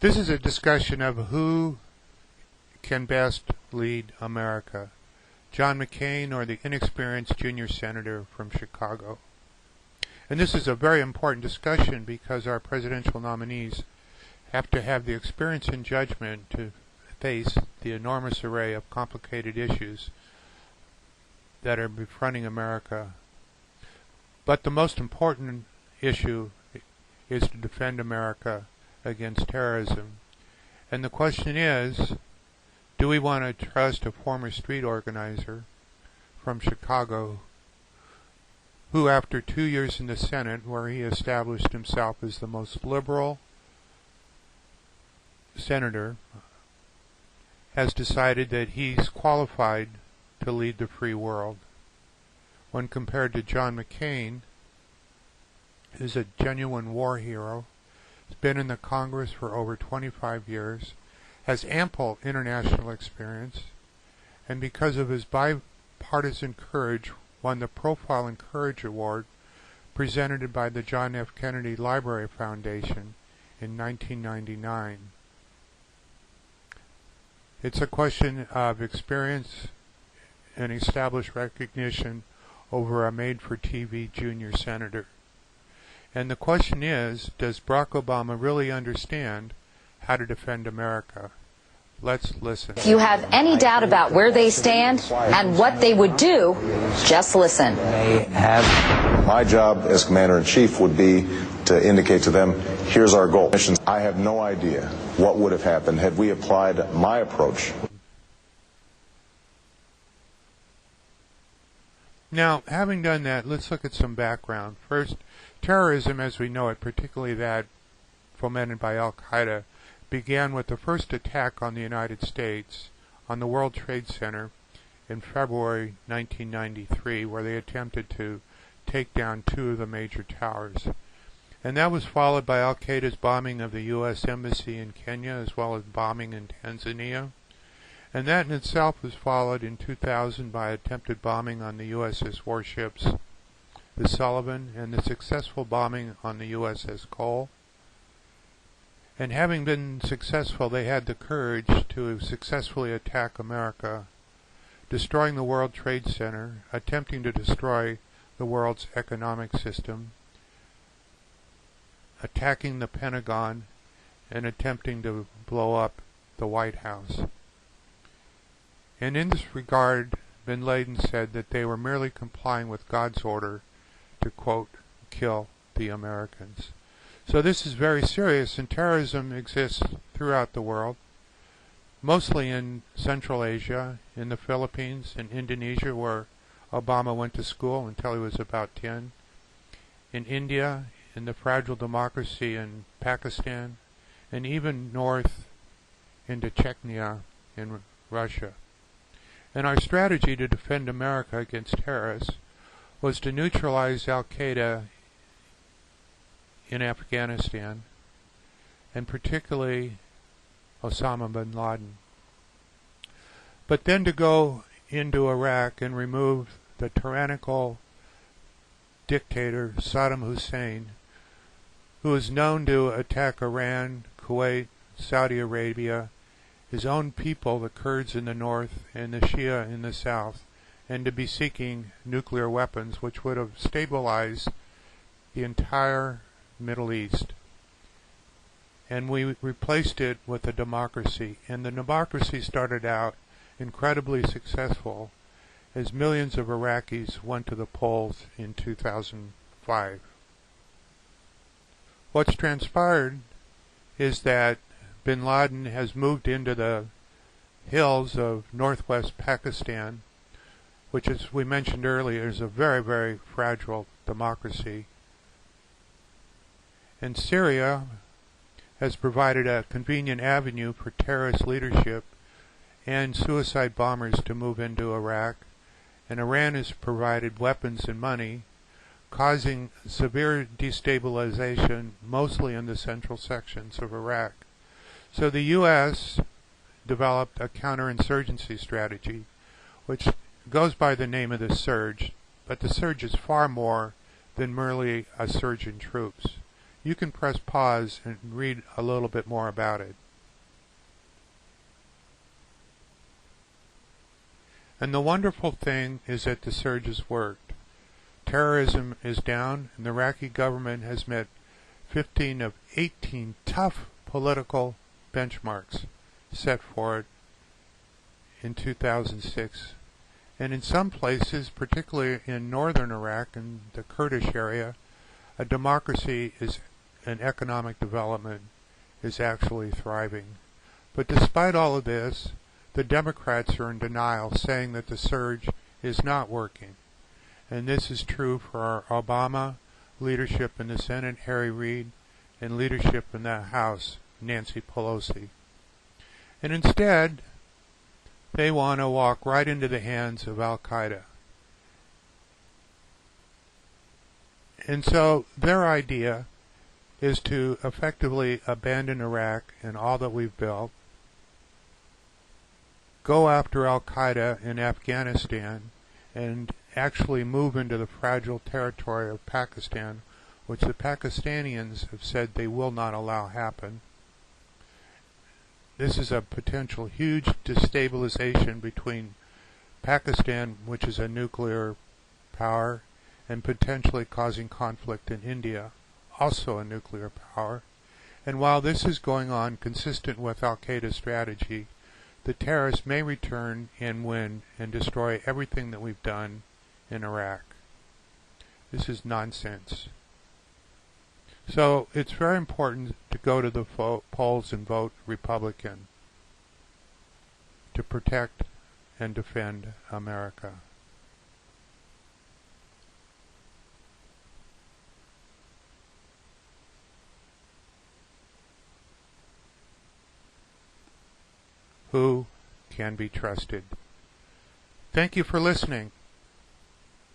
This is a discussion of who can best lead America, John McCain or the inexperienced junior senator from Chicago. And this is a very important discussion because our presidential nominees have to have the experience and judgment to face the enormous array of complicated issues that are confronting America. But the most important issue is to defend America against terrorism. And the question is, do we want to trust a former street organizer from Chicago who, after 2 years in the Senate, where he established himself as the most liberal senator, has decided that he's qualified to lead the free world, when compared to John McCain, who's a genuine war hero, has been in the Congress for over 25 years, has ample international experience, and because of his bipartisan courage, won the Profile and Courage Award presented by the John F. Kennedy Library Foundation in 1999. It's a question of experience and established recognition over a made-for-TV junior senator. And the question is, does Barack Obama really understand how to defend America? Let's listen. If you have any doubt about where they stand and what they would do, just listen. My job as Commander-in-Chief would be to indicate to them, here's our goal. I have no idea what would have happened had we applied my approach. Now, having done that, let's look at some background. First, terrorism as we know it, particularly that fomented by Al-Qaeda, began with the first attack on the United States on the World Trade Center in February 1993, where they attempted to take down 2 of the major towers. And that was followed by Al-Qaeda's bombing of the U.S. Embassy in Kenya, as well as bombing in Tanzania. And that in itself was followed in 2000 by attempted bombing on the USS warships, the Sullivan, and the successful bombing on the USS Cole. And having been successful, they had the courage to successfully attack America, destroying the World Trade Center, attempting to destroy the world's economic system, attacking the Pentagon, and attempting to blow up the White House. And in this regard, bin Laden said that they were merely complying with God's order to, quote, kill the Americans. So this is very serious, and terrorism exists throughout the world, mostly in Central Asia, in the Philippines, in Indonesia, where Obama went to school until he was about 10, in India, in the fragile democracy in Pakistan, and even north into Chechnya in Russia. And our strategy to defend America against terrorists was to neutralize Al-Qaeda in Afghanistan, and particularly Osama bin Laden. But then to go into Iraq and remove the tyrannical dictator Saddam Hussein, who is known to attack Iran, Kuwait, Saudi Arabia, his own people, the Kurds in the north and the Shia in the south, and to be seeking nuclear weapons which would have stabilized the entire Middle East. And we replaced it with a democracy, and the democracy started out incredibly successful as millions of Iraqis went to the polls in 2005. What's transpired is that bin Laden has moved into the hills of northwest Pakistan, which, as we mentioned earlier, is a very, very fragile democracy. And Syria has provided a convenient avenue for terrorist leadership and suicide bombers to move into Iraq, and Iran has provided weapons and money, causing severe destabilization mostly in the central sections of Iraq. So the U.S. developed a counterinsurgency strategy, which goes by the name of the surge, but the surge is far more than merely a surge in troops. you can press pause and read a little bit more about it. And the wonderful thing is that the surge has worked. Terrorism is down, and the Iraqi government has met 15 of 18 tough political benchmarks set for it in 2006. And in some places, particularly in northern Iraq and the Kurdish area, a democracy is and economic development is actually thriving. But despite all of this, the Democrats are in denial, saying that the surge is not working. And this is true for our Obama leadership in the Senate, Harry Reid, and leadership in the House, Nancy Pelosi. And instead, they want to walk right into the hands of Al-Qaeda. And so their idea is to effectively abandon Iraq and all that we've built, go after Al-Qaeda in Afghanistan, and actually move into the fragile territory of Pakistan, which the Pakistanians have said they will not allow happen. This is a potential huge destabilization between Pakistan, which is a nuclear power, and potentially causing conflict in India, also a nuclear power. And while this is going on consistent with Al-Qaeda's strategy, the terrorists may return and win and destroy everything that we've done in Iraq. This is nonsense. So it's very important to go to the polls and vote Republican to protect and defend America. Who can be trusted? Thank you for listening.